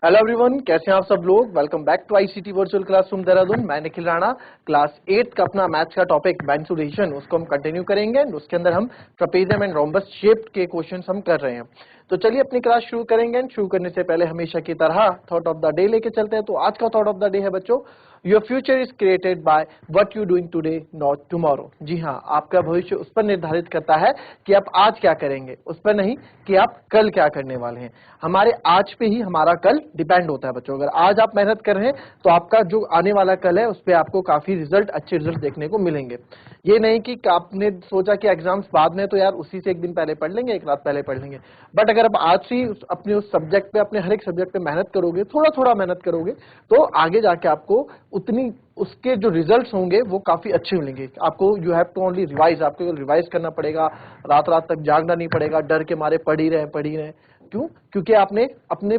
Hello everyone, कैसे हैं आप सब लोग। Welcome back to ICT virtual classroom Dehradun. मैं निखिल राणा। क्लास 8 का अपना मैथ्स का टॉपिक मेंसुरेशन उसको हम कंटिन्यू करेंगे। उसके अंदर हम ट्रेपेजियम एंड रोम्बस शेप के क्वेश्चंस हम कर रहे हैं। तो चलिए अपनी क्लास शुरू करेंगे। शुरू करने से पहले हमेशा की तरह थॉट ऑफ द डे लेके चलते हैं। तो आज का थॉट ऑफ द डे है बच्चों, your future is created by what you doing today not tomorrow. जी हाँ, आपका भविष्य उस पर निर्धारित करता है कि आप आज क्या करेंगे, उस पर नहीं कि आप कल क्या करने वाले हैं। हमारे आज पे ही हमारा कल डिपेंड होता है बच्चों। अगर आज आप मेहनत कर रहे हैं तो आपका जो आने वाला कल है उस पर आपको काफी अच्छे रिजल्ट देखने को मिलेंगे। ये नहीं कि आपने सोचा कि एग्जाम्स बाद में तो यार उसी से एक दिन पहले पढ़ लेंगे, एक रात पहले पढ़ लेंगे। बट अगर आप आज से ही अपने उस सब्जेक्ट पे, अपने हर एक सब्जेक्ट पे मेहनत करोगे, थोड़ा थोड़ा मेहनत करोगे, तो आगे जाके आपको उतनी उसके जो रिजल्ट्स होंगे वो काफी अच्छे मिलेंगे। आपको you have to only revise, आपको रिवाइज करना पड़ेगा, रात रात तक जागना नहीं पड़ेगा, डर के मारे पढ़ ही रहे। क्यों? क्योंकि आपने अपने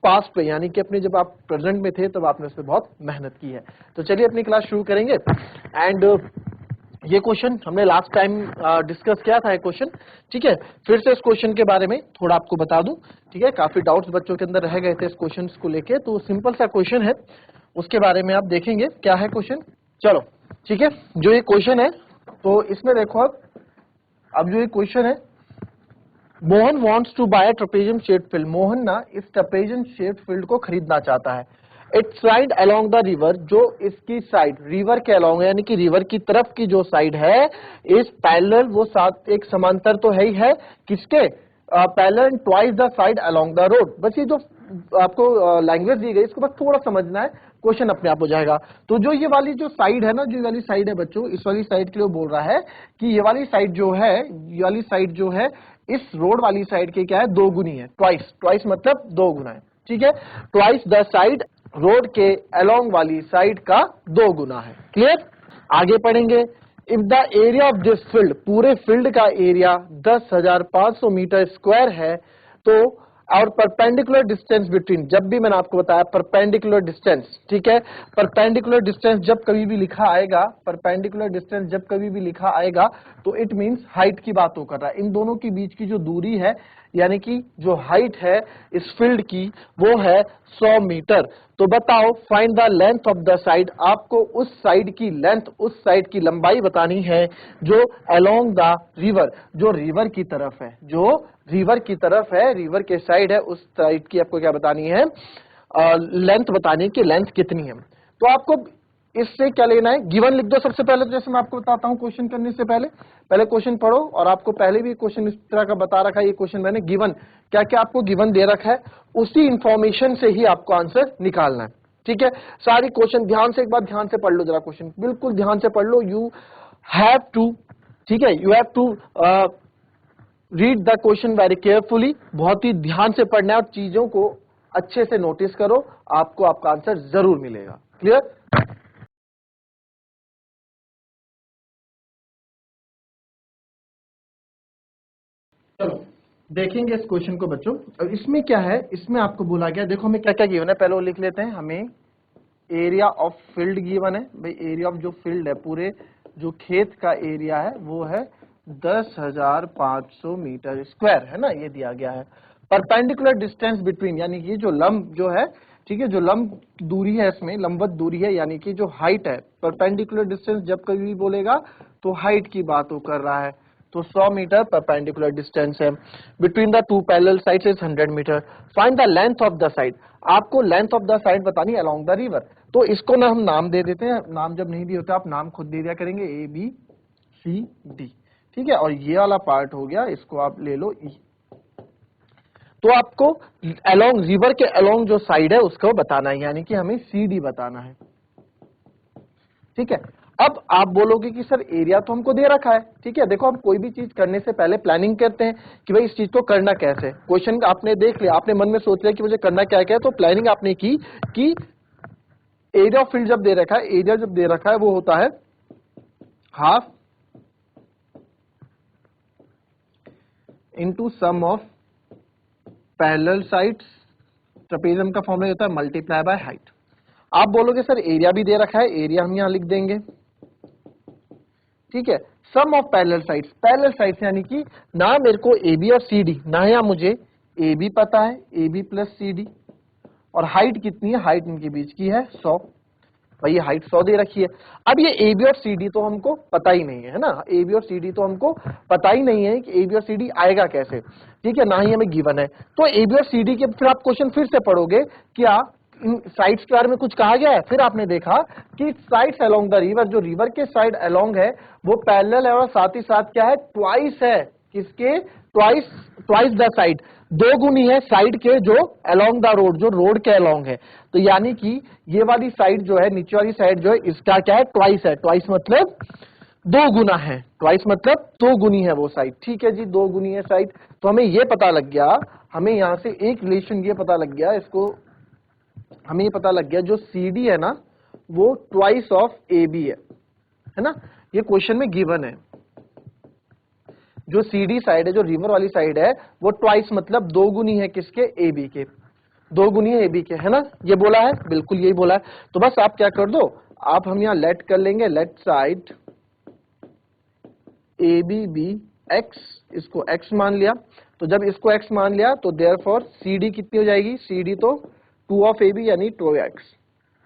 पास्ट पे, यानी कि अपने जब आप प्रेजेंट में थे तब आपने उस पर बहुत मेहनत की है। तो चलिए अपनी क्लास शुरू करेंगे। एंड ये क्वेश्चन हमने लास्ट टाइम डिस्कस किया था, क्वेश्चन, ठीक है। फिर से इस क्वेश्चन के बारे में थोड़ा आपको बता दूं, ठीक है। काफी डाउट्स बच्चों के अंदर रह गए थे इस क्वेश्चन को लेके, तो सिंपल सा क्वेश्चन है, उसके बारे में आप देखेंगे क्या है क्वेश्चन। चलो ठीक है, जो ये क्वेश्चन है तो इसमें देखो अब जो ये क्वेश्चन है, Mohan wants to buy trapezium shaped field. Mohan ना इस ट्रेपेजियम शेप्ड फील्ड को खरीदना चाहता है। Its side along the river, जो इसकी साइड रिवर के अलोंग है, यानी कि रिवर की तरफ की जो साइड है, इस पैरेलल, वो साथ एक समांतर तो है ही है, किसके parallel twice the side along the road. बस ये जो आपको लैंग्वेज दी गई इसको बस थोड़ा समझना है, क्वेश्चन अपने आप हो जाएगा। तो जो ये वाली जो साइड है ना, जो ये वाली साइड है बच्चों, इस वाली साइड के लिए बोल रहा है कि ये वाली साइड जो है, ये वाली साइड जो है इस रोड वाली साइड के क्या है, दो गुनी है। ट्वाइस मतलब दो गुना है, ठीक है। ट्वाइस द साइड, रोड के अलोंग वाली साइड का दो गुना है। क्लियर? आगे पढ़ेंगे। If the area of this field, पूरे फील्ड का एरिया 10,500 मीटर स्क्वायर है, तो और परपेंडिकुलर डिस्टेंस बिटवीन, जब भी मैंने आपको बताया परपेंडिकुलर डिस्टेंस, ठीक है, परपेंडिकुलर डिस्टेंस जब कभी भी लिखा आएगा, परपेंडिकुलर डिस्टेंस जब कभी भी लिखा आएगा तो इट मींस हाइट की बात हो कर रहा है। इन दोनों के बीच की जो दूरी है, यानी कि जो हाइट है इस फील्ड की, वो है 100 मीटर। तो बताओ, find the length of the side. आपको उस साइड की लेंथ, उस साइड की लंबाई बतानी है जो अलोंग द रिवर, जो रिवर की तरफ है, जो रिवर की तरफ है, रिवर के साइड है, उस साइड की आपको क्या बतानी है, लेंथ बतानी है कि लेंथ कितनी है। तो आपको इससे क्या लेना है, गिवन लिख दो सबसे पहले। तो जैसे मैं आपको बताता हूं क्वेश्चन करने से पहले, पहले क्वेश्चन पढ़ो, और आपको पहले भी क्वेश्चन इस तरह का बता रखा है। ये क्वेश्चन मैंने गिवन, क्या क्या आपको गिवन दे रखा है, उसी इंफॉर्मेशन से ही आपको आंसर निकालना है, ठीक है। सारी क्वेश्चन ध्यान से, एक बार ध्यान से पढ़ लो जरा, क्वेश्चन बिल्कुल ध्यान से पढ़ लो। यू हैव टू, ठीक है, you have to read the question very carefully. बहुत ही ध्यान से पढ़ना है और चीजों को अच्छे से नोटिस करो, आपको आपका आंसर जरूर मिलेगा। क्लियर? चलो देखेंगे इस क्वेश्चन को बच्चों। अब इसमें क्या है, इसमें आपको बोला गया, देखो हमें क्या क्या गिवन है, पहले वो लिख लेते हैं। हमें एरिया ऑफ फील्ड गिवन है भाई। एरिया ऑफ जो फील्ड है, पूरे जो खेत का एरिया है वो है 10,500 मीटर स्क्वायर, है ना, ये दिया गया है। परपेंडिकुलर डिस्टेंस बिटवीन, यानी कि जो लंब जो है, ठीक है, जो लंब दूरी है इसमें, लंबवत दूरी है, यानी कि जो हाइट है। परपेंडिकुलर डिस्टेंस जब कभी भी बोलेगा तो हाइट की बात वो कर रहा है, तो 100 मीटर परपेंडिकुलर डिस्टेंस है। Between the two parallel sides is 100 metre. Find the length of the side. आपको लेंथ ऑफ द साइड बतानी है अलोंग द रिवर। तो इसको ना हम नाम दे देते हैं, नाम जब नहीं भी होता आप नाम खुद दे दिया करेंगे, ए बी सी डी, ठीक है। और ये वाला पार्ट हो गया, इसको आप ले लो ई। तो आपको अलोंग रिवर के अलोंग जो साइड है उसको बताना है, यानी कि हमें सी डी बताना है, ठीक है। अब आप बोलोगे कि सर एरिया तो हमको दे रखा है, ठीक है। देखो हम कोई भी चीज करने से पहले प्लानिंग करते हैं कि भाई इस चीज को करना कैसे। क्वेश्चन आपने देख लिया, आपने मन में सोच लिया कि मुझे करना क्या है, तो प्लानिंग आपने की कि एरिया ऑफ फील्ड जब दे रखा है, एरिया जब दे रखा है वो होता है half into sum of parallel sides. Trapezium का फॉर्मूला होता है मल्टीप्लाई बाय हाइट। आप बोलोगे सर एरिया भी दे रखा है, एरिया हम यहां लिख देंगे, ठीक है। Sum of parallel sides, parallel sides यानी कि ना मेरे को ए बी और सी डी, ना या मुझे ए बी पता है, A B plus C D, और हाइट कितनी है, हाइट इनके बीच की है 100, भाई ये हाइट 100 दे रखी है। अब ये ए बी और सी डी तो हमको पता ही नहीं है ना, ए बी और सी डी तो हमको पता ही नहीं है कि ए बी और सी डी आएगा कैसे, ठीक है, ना ही हमें गिवन है। तो ए बी और सी डी के फिर आप क्वेश्चन फिर से पढ़ोगे, क्या इन साइड्स के बारे में कुछ कहा गया है? फिर आपने देखा कि साइड्स अलोंग द रिवर, जो रिवर के साइड अलोंग है वो पैरेलल है और साथ ही साथ क्या है, ट्वाइस है, किसके, ट्वाइस द साइड, दो गुनी है साइड के जो अलोंग द रोड, जो रोड के अलोंग है। तो यानी कि ये वाली साइड जो है, नीचे वाली साइड जो है, इसका क्या है, ट्वाइस है, ट्वाइस मतलब दो गुना है, ट्वाइस मतलब दो गुनी है वो साइड, ठीक है जी, दो गुनी है साइड। तो हमें ये पता लग गया, हमें यहां से एक रिलेशन ये पता लग गया, इसको हमें ये पता लग गया, जो सी डी है ना वो ट्वाइस ऑफ ए बी है ना, ये क्वेश्चन में गिवन है। जो सी डी साइड है, जो रिवर वाली साइड है, वो ट्वाइस मतलब दो गुनी है किसके, ए बी के, दो गुनी है ए बी के, है ना, ये बोला है, बिल्कुल यही बोला है। तो बस आप क्या कर दो, आप हम यहां लेट कर लेंगे, let side A B B X, इसको एक्स मान लिया। तो जब इसको एक्स मान लिया तो देयरफॉर सी डी कितनी हो जाएगी, सी डी तो 2 ऑफ ए बी यानी 2x,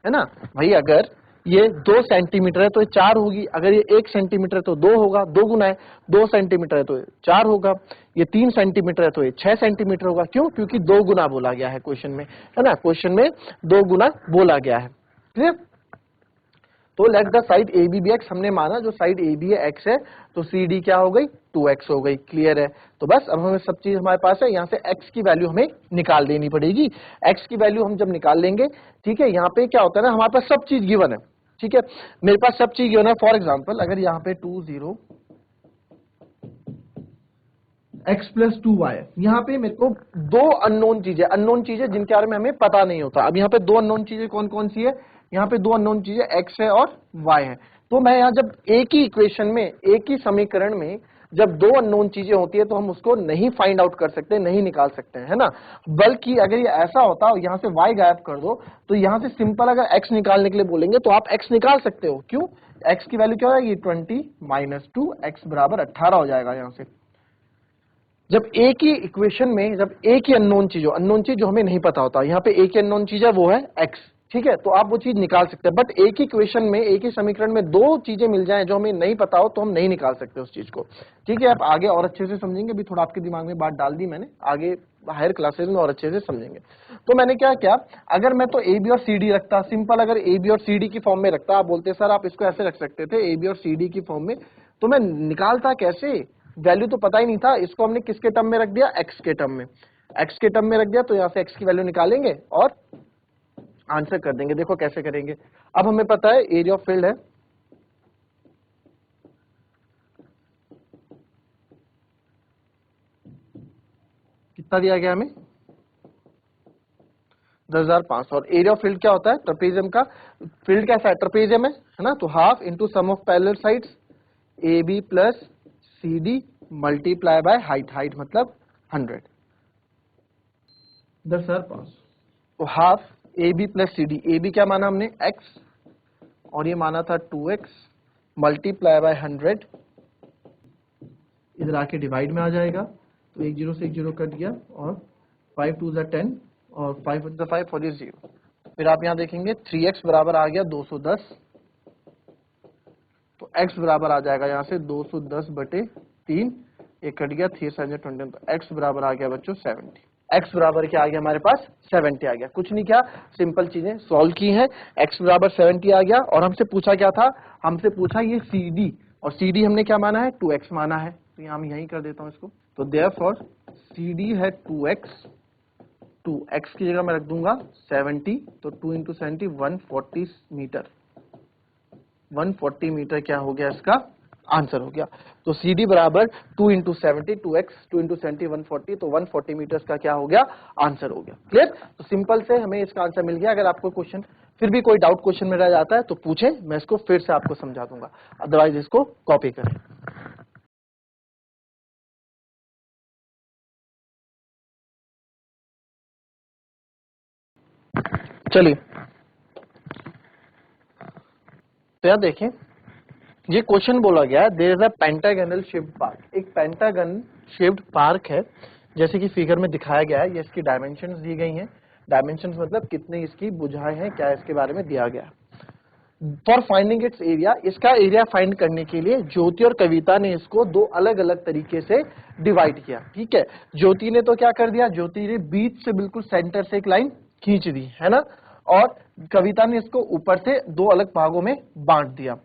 है ना भाई। अगर ये 2 सेंटीमीटर है तो ये 4 होगी, अगर ये 1 सेंटीमीटर है तो 2 होगा, 2 गुना है, 2 सेंटीमीटर है तो 4 होगा, ये 3 सेंटीमीटर है तो ये 6 सेंटीमीटर होगा। क्यों? क्योंकि 2 गुना बोला गया है क्वेश्चन में, है ना, क्वेश्चन में 2 गुना बोला गया है, क्लियर। तो let the side A B B X, हमने माना जो साइड ए बी है एक्स है, तो सी डी क्या हो गई, 2x हो गई, क्लियर है। तो बस अब हमें सब चीज हमारे पास है, यहाँ से x की वैल्यू हमें निकाल देनी पड़ेगी। x की वैल्यू हम जब निकाल लेंगे, ठीक है, यहाँ पे क्या होता है ना, हमारे पास सब चीज गिवन है, ठीक है, मेरे पास सब चीज गिवन है। फॉर एग्जाम्पल अगर यहाँ पे 20 x प्लस 2y, यहाँ पे मेरे को दो अननोन चीजें जिनके बारे में हमें पता नहीं होता। अब यहाँ पे दो अननोन चीजें कौन कौन सी है, यहाँ पे दो अननोन चीजें x है और y है। तो मैं यहाँ जब एक ही इक्वेशन में, एक ही समीकरण में जब दो अननोन चीजें होती है तो हम उसको नहीं फाइंड आउट कर सकते, नहीं निकाल सकते हैं, है ना। बल्कि अगर ये ऐसा होता है यहाँ से y गायब कर दो, तो यहाँ से सिंपल अगर x निकालने के लिए बोलेंगे तो आप x निकाल सकते हो। क्यों? x की वैल्यू क्या हो जाएगी, 20 माइनस 2, x बराबर 18 हो जाएगा। यहाँ से जब एक ही इक्वेशन में, जब एक ही अननोन चीज जो हमें नहीं पता होता, यहाँ पे एक ही अननोन चीज है वो है x, ठीक है, तो आप वो चीज निकाल सकते हैं। बट एक ही इक्वेशन में, एक ही समीकरण में दो चीजें मिल जाएं जो हमें नहीं पता हो तो हम नहीं निकाल सकते उस चीज को, ठीक है। आप आगे और अच्छे से समझेंगे, अभी थोड़ा आपके दिमाग में बात डाल दी मैंने, आगे हायर क्लासेस में और अच्छे से समझेंगे। तो मैंने क्या किया, अगर मैं तो ए बी और सी डी रखता, सिंपल अगर ए बी और सी डी की फॉर्म में रखता, आप बोलते सर आप इसको ऐसे रख सकते थे ए बी और सी डी की फॉर्म में, तो मैं निकालता कैसे, वैल्यू तो पता ही नहीं था। इसको हमने किसके टर्म में रख दिया, एक्स के टर्म में, एक्स के टर्म में रख दिया, तो यहाँ से एक्स की वैल्यू निकालेंगे और आंसर कर देंगे। देखो कैसे करेंगे। अब हमें पता है एरिया ऑफ फील्ड है कितना दिया गया हमें, 10,500, और एरिया ऑफ फील्ड क्या होता है, ट्रेपेजियम का फील्ड कैसा है, ट्रेपेजियम है ना, तो half into sum of parallel sides A B plus C D multiply by height, height मतलब 100, 10,500, तो half A B plus C D, A B क्या माना हमने x और ये माना था 2x मल्टीप्लाई बाय 100, इधर आके डिवाइड में आ जाएगा, तो एक जीरो से एक जीरो कट गया और 5 2 10 और 5 1 5 और ये 0। फिर आप यहाँ देखेंगे 3x बराबर आ गया 210, तो x बराबर आ जाएगा यहाँ से 210 बटे 3, एक कट गया 3 7 20, तो x बराबर आ गया बच्चों 70। x बराबर क्या आ गया हमारे पास, 70 आ गया। कुछ नहीं किया, सिंपल चीजें सॉल्व की हैं, x बराबर 70 आ गया। और हमसे पूछा क्या था, हमसे पूछा ये CD, और CD हमने क्या माना है, 2x माना है, तो यहाँ मैं यहीं कर देता हूँ इसको। तो देयरफॉर CD है 2x, 2x की जगह मैं रख दूंगा 70, तो 2 इंटू 70 140 मीटर, 140 मीटर क्या हो गया, इसका आंसर हो गया। तो CD बराबर 2 इंटू 70, 2x 2 इंटू 70 140, तो 140 मीटर का क्या हो गया, आंसर हो गया। क्लियर। तो सिंपल से हमें इसका आंसर मिल गया। अगर आपको क्वेश्चन फिर भी कोई डाउट क्वेश्चन में रह जाता है तो पूछे, मैं इसको फिर से आपको समझा दूंगा, अदरवाइज इसको कॉपी करें। चलिए तो यार देखें, ये क्वेश्चन बोला गया है, there is a pentagonal shaped park, एक पेंटागन शेप्ड पार्क है, जैसे कि फिगर में दिखाया गया है, ये इसकी डायमेंशंस दी गई हैं। डायमेंशन मतलब कितने इसकी भुजाएं हैं, क्या इसके बारे में दिया गया है। फॉर फाइंडिंग इट्स एरिया, इसका एरिया फाइंड करने के लिए ज्योति और कविता ने इसको दो अलग अलग तरीके से डिवाइड किया। ठीक है, ज्योति ने तो क्या कर दिया, ज्योति ने बीच से बिल्कुल सेंटर से एक लाइन खींच दी है ना, और कविता ने इसको ऊपर से दो अलग भागों में बांट दिया।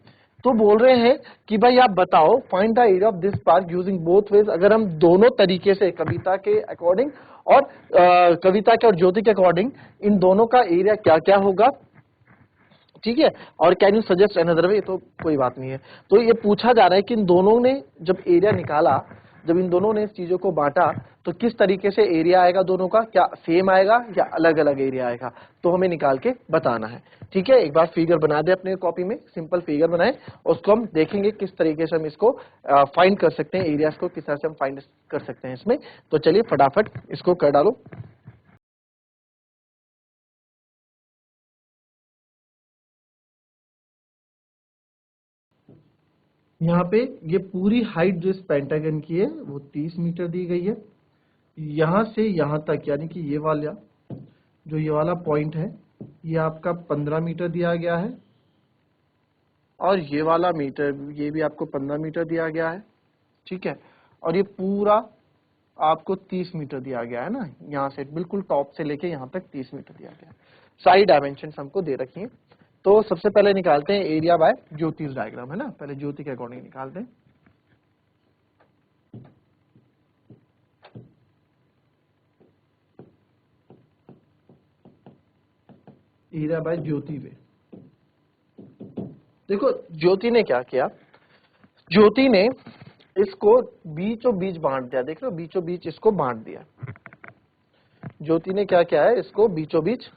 तो बोल रहे हैं कि भाई आप बताओ find the area of this park using both ways. अगर हम दोनों तरीके से कविता के अकॉर्डिंग और कविता के और ज्योति के अकॉर्डिंग इन दोनों का एरिया क्या क्या होगा, ठीक है, और can you suggest another way, तो कोई बात नहीं है। तो ये पूछा जा रहा है कि इन दोनों ने जब एरिया निकाला, जब इन दोनों ने इस चीजों को बांटा, तो किस तरीके से एरिया आएगा दोनों का, क्या सेम आएगा या अलग अलग एरिया आएगा, तो हमें निकाल के बताना है। ठीक है, एक बार फिगर बना दे अपने कॉपी में, सिंपल फिगर बनाए, उसको हम देखेंगे किस तरीके से हम इसको फाइंड कर सकते हैं, एरियाज को किस तरह से हम फाइंड कर सकते हैं इसमें। तो चलिए फटाफट इसको कर डालो। यहाँ पे ये पूरी हाइट जो इस पेंटागन की है वो 30 मीटर दी गई है। यहां से यहां तक यानी कि ये वाला जो ये वाला पॉइंट है ये आपका 15 मीटर दिया गया है, और ये वाला मीटर ये भी आपको 15 मीटर दिया गया है। ठीक है, और ये पूरा आपको 30 मीटर दिया गया है ना, यहाँ से बिल्कुल टॉप से लेके यहाँ तक 30 मीटर दिया गया है। सारी डायमेंशन हमको दे रखी है। तो सबसे पहले निकालते हैं एरिया बाय ज्योतिष डायग्राम, है ना, पहले ज्योति के अकॉर्डिंग निकालते हैं। एरिया बाय ज्योति पे देखो ज्योति ने क्या किया, ज्योति ने इसको बीचों बीच बांट दिया, देख लो बीचों बीच इसको बांट दिया। ज्योति ने क्या किया है, इसको बीचों बीच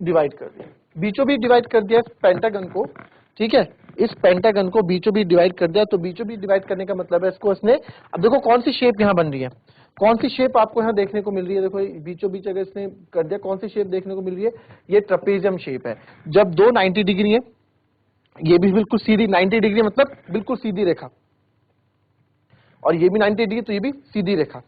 डिवाइड कर दिया, बीचों बीच डिवाइड कर दिया इस पेंटागन को। ठीक है, इस पेंटागन को बीचों बीच डिवाइड कर दिया। तो बीचों बीच डिवाइड करने का मतलब है इसको इसने, अब देखो कौन सी शेप यहाँ बन रही है, कौन सी शेप आपको यहाँ देखने को मिल रही है, देखो बीचों बीच अगर इसने कर दिया कौन सी शेप देखने को मिल रही है, ये ट्रपेजियम शेप है। जब दो 90 डिग्री है, ये भी बिल्कुल सीधी 90 डिग्री मतलब बिल्कुल सीधी रेखा, और ये भी 90 डिग्री, तो ये भी सीधी रेखा।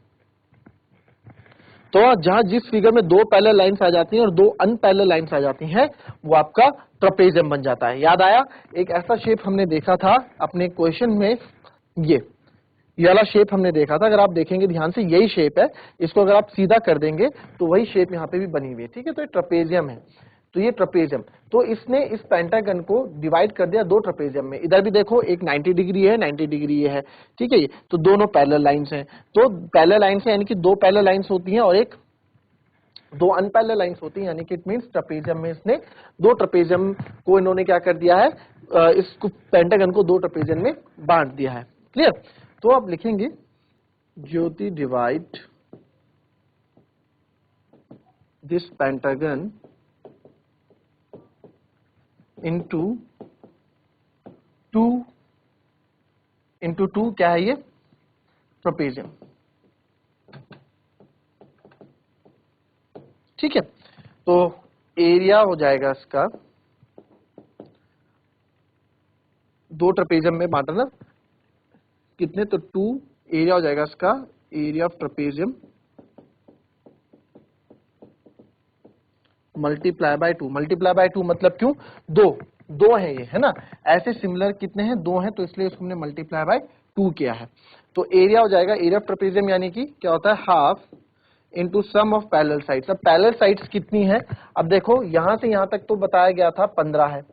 तो जहां जिस फिगर में दो पैरेलल लाइंस आ जाती हैं और दो अनपैरेलल लाइंस आ जाती हैं, वो आपका ट्रपेजियम बन जाता है। याद आया, एक ऐसा शेप हमने देखा था अपने क्वेश्चन में, ये वाला शेप हमने देखा था, अगर आप देखेंगे ध्यान से यही शेप है, इसको अगर आप सीधा कर देंगे तो वही शेप यहाँ पे भी बनी हुई है। ठीक है, तो ये ट्रपेजियम है, तो ये ट्रपेजियम, तो इसने इस पेंटागन को डिवाइड कर दिया दो ट्रपेजियम में। इधर भी देखो एक 90 डिग्री है, 90 डिग्री ये है। ठीक है, ये तो दोनों पैरेलल लाइंस हैं, तो पैरेलल लाइंस है यानी कि दो पैरेलल लाइंस होती हैं और एक दो अनपैरेलल लाइंस होती हैं, यानी कि इट मींस ट्रपेजियम में इसने दो ट्रपेजियम को इन्होंने क्या कर दिया है, इसको पेंटागन को दो ट्रपेजियम में बांट दिया है। क्लियर, तो आप लिखेंगे Jyoti divide this pentagon into two क्या है ये, ट्रपेजियम। ठीक है, तो एरिया हो जाएगा इसका, दो ट्रपेजियम में बांटा ना कितने, तो 2 एरिया हो जाएगा इसका, area of trapezium multiply by 2। Multiply by 2 मतलब क्यों, दो है ये, है ना, ऐसे सिमिलर कितने हैं, दो हैं, तो इसलिए इसको हमने मल्टीप्लाई बाय 2 किया है। तो एरिया हो जाएगा एरिया ऑफ ट्रपेजियम यानी कि क्या होता है, half into sum of parallel sides. अब पैरेलल साइड्स कितनी है, अब देखो यहां से यहां तक तो बताया गया था 15 है,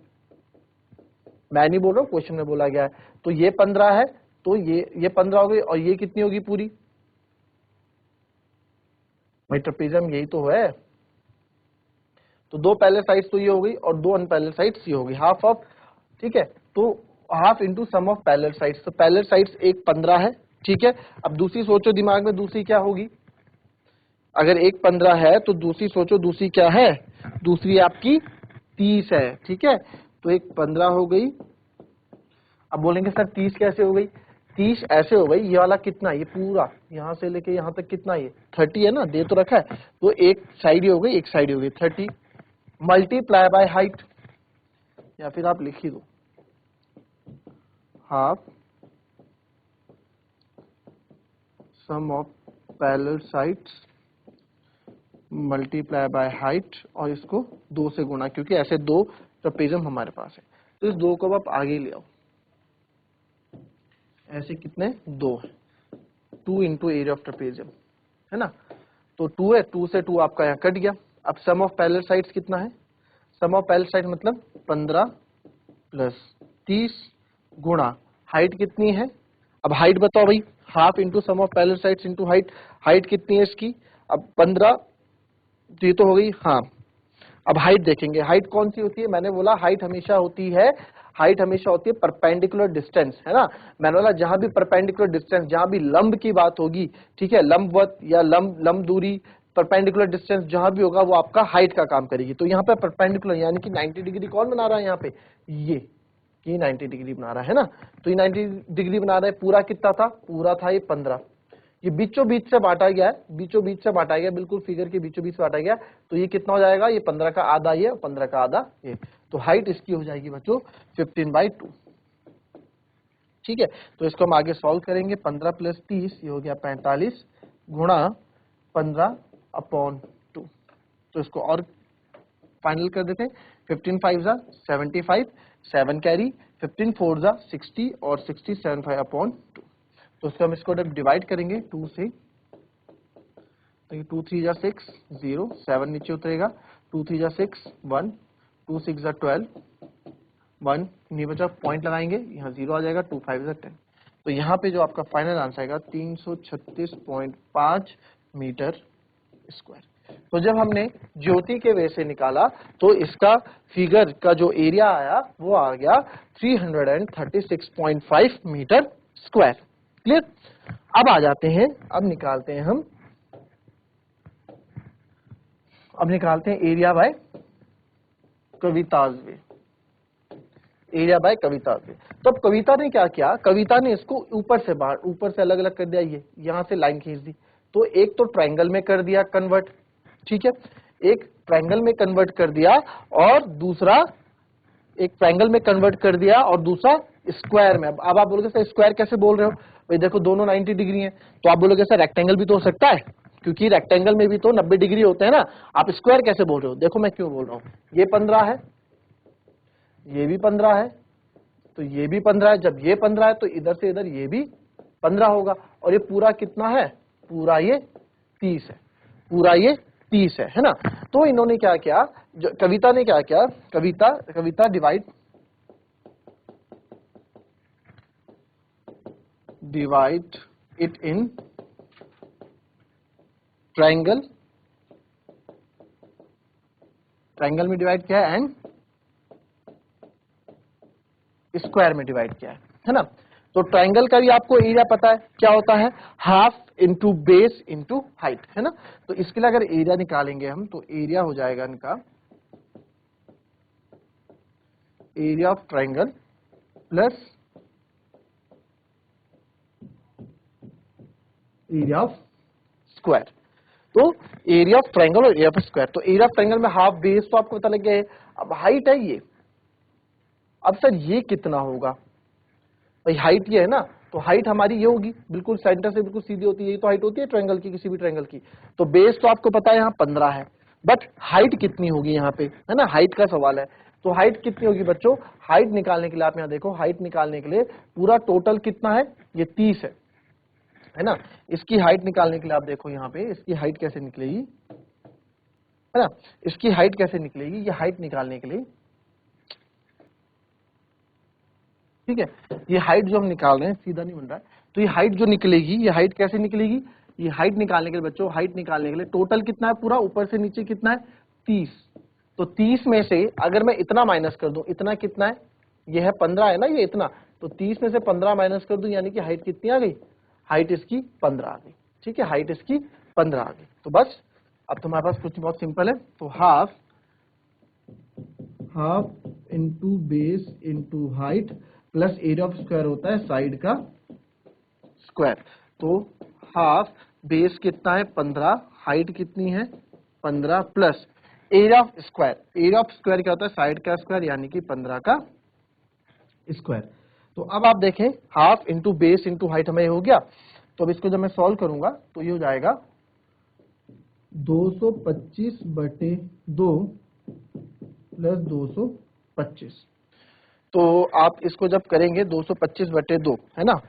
मैं नहीं बोल रहा हूं, क्वेश्चन में बोला गया है। तो ये 15 है, तो ये 15 हो गई, और ये कितनी होगी पूरी, भाई ट्रपेजियम यही तो है, तो दो पैरेलल साइड्स तो ये हो गई और दो अनपैरेलल साइड्स ये हो गई, हाफ ऑफ। ठीक है, तो half into sum of parallel sides, तो पैरेलल साइड्स एक 15 है। ठीक है, अब दूसरी सोचो दिमाग में, दूसरी क्या होगी, अगर एक 15 है तो दूसरी सोचो, दूसरी क्या है, दूसरी आपकी 30 है। ठीक है, तो एक 15 हो गई। अब बोलेंगे सर 30 कैसे हो गई, 30 ऐसे हो गई, ये वाला कितना, ये पूरा यहां से लेके यहां तक कितना, ये 30 है ना, दे तो रखा है, तो एक साइड ही हो गई, एक साइड ही हो गई 30 मल्टीप्लाई बाय हाइट, या फिर आप लिख ही दो half sum of parallel sides multiply by height और इसको 2 से गुणा, क्योंकि ऐसे 2 ट्रेपेजियम हमारे पास है। तो इस 2 को आप आगे ले आओ, ऐसे कितने 2 है, 2 इंटू एरिया ऑफ ट्रेपेजियम, है ना। तो 2 है, 2 से 2 आपका यहाँ कट गया। अब सम ऑफ पैरेलल साइड्स कितना है, सम ऑफ पैरेलल साइड मतलब 15 प्लस 30 गुणा हाइट कितनी है। अब हाइट बताओ भाई, half into sum of parallel sides into height. Height कितनी है इसकी, अब 15, ये तो हो गई हाँ। अब हाइट देखेंगे, हाइट कौन सी होती है, मैंने बोला हाइट हमेशा होती है, हाइट हमेशा होती है परपेंडिकुलर डिस्टेंस, है ना। मैंने बोला जहां भी परपेंडिकुलर डिस्टेंस, जहां भी लंब की बात होगी, ठीक है, लंबवत या लंब दूरी, परपेंडिकुलर डिस्टेंस जहां भी होगा वो आपका हाइट का काम करेगी। तो यहाँ पे परपेंडिकुलर यानी कि 90 डिग्री कौन बना रहा है यहाँ पे, ये 90 डिग्री बना रहा है ना। तो ये 90 डिग्री बना रहा है। पूरा कितना था, पूरा था ये 15, ये बीचों बीच से बांटा गया है, बीचों बीच से बांटा गया, बिल्कुल फिगर के बीचों बीच से बांटा गया। तो ये कितना हो जाएगा, ये 15 का आधा ये, 15 का आधा ये। तो हाइट इसकी हो जाएगी बच्चों 15/2, ठीक है। तो इसको हम आगे सॉल्व करेंगे, 15 प्लस 30 ये हो गया 45 गुणा 15/2। तो इसको और फाइनल कर देते हैं, 15 5 जा 75, 7 कैरी, 15 4 जा 60 और 60 75/2। तो उसको हम इसको डिवाइड करेंगे 2 से, तो 2 3 जा 6 0, 7 नीचे उतरेगा, 2 3 जा 6 1, 2 6 जा 12 1 नहीं बचा, पॉइंट लगाएंगे यहाँ 0 आ जाएगा, 2 5 जा 10। तो यहाँ पे जो आपका फाइनल आंसर आएगा 336.5 मीटर स्क्वायर। तो जब हमने ज्योति के वे से निकाला तो इसका फिगर का जो एरिया आया वो आ गया 336.5 मीटर स्क्वायर। क्लियर। अब आ जाते हैं, अब निकालते हैं हम, अब निकालते हैं area by Kavita's way, area by Kavita's way. तो अब कविता ने क्या किया, कविता ने इसको ऊपर से बाहर, ऊपर से अलग अलग कर दिया, ये यहां से लाइन खींच दी। तो एक तो ट्रायंगल में कर दिया कन्वर्ट, ठीक है, एक ट्रायंगल में कन्वर्ट कर दिया और दूसरा, एक ट्रायंगल में कन्वर्ट कर दिया और दूसरा स्क्वायर में। अब आप बोलोगे सर स्क्वायर कैसे बोल रहे हो, भाई देखो दोनों 90 डिग्री हैं। तो आप बोलोगे सर रेक्टेंगल भी तो हो सकता है, क्योंकि रेक्टेंगल में भी तो 90 डिग्री होते हैं ना, आप स्क्वायर कैसे बोल रहे हो। देखो मैं क्यों बोल रहा हूँ, ये 15 है, ये भी 15 है, तो ये भी 15 है। जब ये 15 है तो इधर से इधर ये भी 15 होगा, और ये पूरा कितना है, पूरा ये 30 है, पूरा ये 30 है ना। तो इन्होंने क्या किया, जो कविता ने क्या किया, Kavita divide it in triangle, triangle में डिवाइड किया है एंड स्क्वायर में डिवाइड किया है ना। तो ट्रायंगल का भी आपको एरिया पता है क्या होता है, half into base into height, है ना। तो इसके लिए अगर एरिया निकालेंगे हम तो एरिया हो जाएगा इनका, area of triangle plus area of square. तो एरिया ऑफ ट्रायंगल और एरिया ऑफ स्क्वायर, तो एरिया ऑफ ट्रायंगल में हाफ, बेस तो आपको पता लग गया है। अब हाइट है ये, अब सर ये कितना होगा, भाई हाइट ये है ना, तो हाइट हमारी ये होगी, बिल्कुल सेंटर से बिल्कुल सीधी होती है, यही तो हाइट होती है ट्रायंगल की, किसी भी ट्रायंगल की। तो बेस तो आपको पता है यहाँ 15 है, बट हाइट कितनी होगी यहाँ पे, है ना, हाइट का सवाल है। तो हाइट कितनी होगी बच्चों, हाइट निकालने के लिए आप यहाँ देखो, हाइट निकालने के लिए पूरा टोटल कितना है, ये 30 है ना। इसकी हाइट निकालने के लिए आप देखो यहाँ पे, इसकी हाइट कैसे निकलेगी, है ना, इसकी हाइट कैसे निकलेगी, ये हाइट निकालने के लिए, ठीक है, ये हाइट जो हम निकाल रहे हैं सीधा नहीं बन रहा है, तो ये हाइट जो निकलेगी, ये हाइट कैसे निकलेगी, ये हाइट निकालने के लिए बच्चों, हाइट निकालने के लिए टोटल कितना है, पूरा ऊपर से नीचे कितना है 30। तो 30 में से अगर मैं इतना माइनस कर दूं, इतना कितना है, ये है 15 है ना, ये इतना, तो 30 में से 15 माइनस कर दूं, यानी कि हाइट कितनी आ गई, हाइट इसकी 15 आ गई, ठीक है, हाइट इसकी 15 आ गई। तो बस अब तुम्हारे पास कुछ बहुत सिंपल है, तो half into base into height plus area of square होता है साइड का स्क्वायर। तो हाफ, बेस कितना है 15, हाइट कितनी है 15 plus area of square, area of square क्या होता है, साइड का स्क्वायर यानी कि 15 का स्क्वायर। तो अब आप देखें half into base into height हमें हो गया। तो अब इसको जब मैं सॉल्व करूंगा तो ये हो जाएगा 225/2 प्लस 225। तो आप इसको जब करेंगे 225/2 है ना,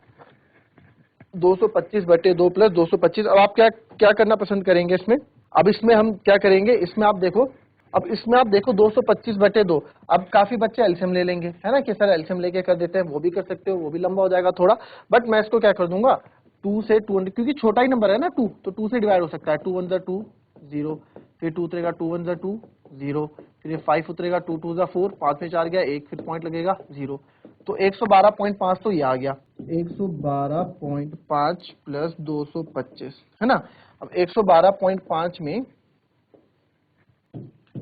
225/2 प्लस 225। अब आप क्या क्या करना पसंद करेंगे इसमें? अब इसमें हम क्या करेंगे, इसमें आप देखो, अब इसमें आप देखो 225/2। अब काफी बच्चे एलसीएम ले लेंगे, है ना, कि सर एलसीएम लेके कर देते हैं, वो भी कर सकते हो, वो भी लंबा हो जाएगा थोड़ा, बट मैं इसको क्या कर दूंगा, 2 से 200, क्योंकि छोटा ही नंबर है ना 2, तो 2 से डिवाइड हो सकता है। 2 1 2 0, फिर 2 उतरेगा, 2 1 2 0, फिर ये 5 उतरेगा, 2 2 4, 5 में 4 गया, 1 फिर पॉइंट लगेगा 0। तो 112.5 तो ये आ गया, 112.5 प्लस 225 है ना। अब 112.5 में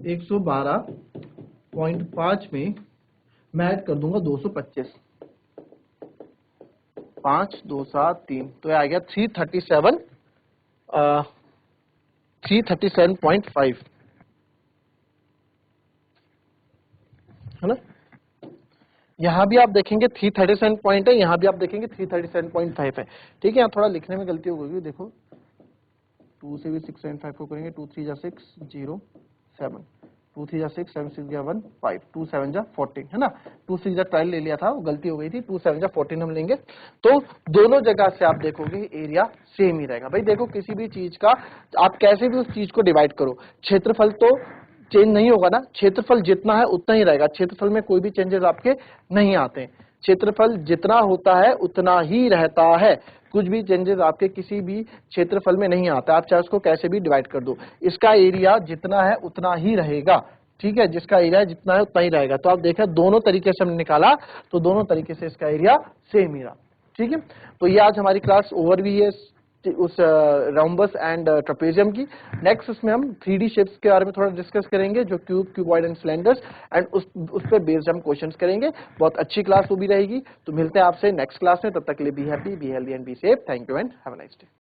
112.5 में मैं ऐड कर दूंगा 225, 5 2 7 3, तो ये आ गया 337.5 है ना। यहाँ भी आप देखेंगे 337 पॉइंट है, यहाँ भी आप देखेंगे 337.5 है। ठीक है, यहाँ थोड़ा लिखने में गलती हो गई, देखो 2 से भी 6.5 को करेंगे, 2 3 जा 6 0 7, 2 3 जा 6 7 6 जा 1 5, 2 7 जा 14 है ना। 2 6 जा 12 ले लिया था, वो गलती हो गई थी, 2 7 जा 14 हम लेंगे। तो दोनों जगह से आप देखोगे एरिया सेम ही रहेगा। भाई देखो, किसी भी चीज का आप कैसे भी उस चीज को डिवाइड करो, क्षेत्रफल तो चेंज नहीं होगा ना, क्षेत्रफल जितना है उतना ही रहेगा, क्षेत्रफल में कोई भी चेंजेस आपके नहीं आते हैं। क्षेत्रफल जितना होता है उतना ही रहता है, कुछ भी चेंजेस आपके किसी भी क्षेत्रफल में नहीं आता। आप चाहे उसको कैसे भी डिवाइड कर दो, इसका एरिया जितना है उतना ही रहेगा। ठीक है, जिसका एरिया जितना है उतना ही रहेगा। तो आप देखें दोनों तरीके से हमने निकाला, तो दोनों तरीके से इसका एरिया सेम ही रहा। ठीक है, तो ये आज हमारी क्लास ओवर भी है उस रोम्बस एंड ट्रेपेजियम की। नेक्स्ट उसमें हम 3D शेप्स के बारे में थोड़ा डिस्कस करेंगे, जो cube, cuboid and cylinders, and उस पे बेस्ड हम क्वेश्चंस करेंगे। बहुत अच्छी क्लास वो भी रहेगी। तो मिलते हैं आपसे नेक्स्ट क्लास में, तब तक के लिए be happy, be healthy and be safe. Thank you and have a nice day.